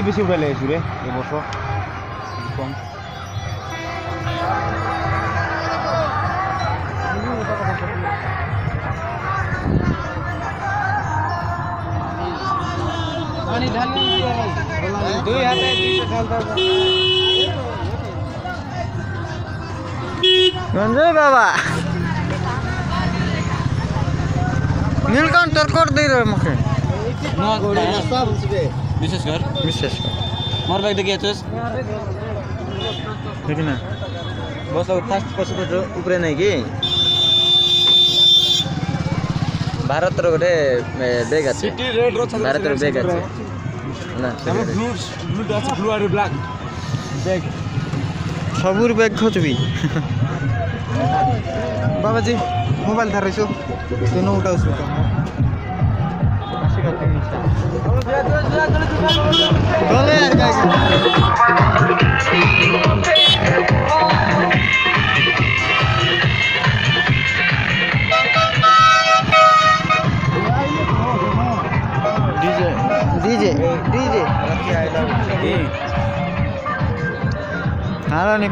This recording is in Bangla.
বেশি উঠাই লাগাইছো রে এবছর কম দুই হাতে গঞ্জয় বাবা নীলকণ্ঠ কর দিই রে মুখে বিশেষ কর বিশ্বাস কর মোর ব্যাগ দেখি আছিস দেখি না বস ফার্স্ট পছন্দ উপরে নাই কি ভারতের গোটে ব্যাগ আছে ভারতের ব্যাগ আছে না ব্লু আর ব্ল্যাক ব্যাগ সবুর ব্যাগ খোঁজবি বাবাজি মোবাইল ধারাইছো তুই নৌটা উঠছো বলে আর ডিজে ডিজে ডিজে হারানি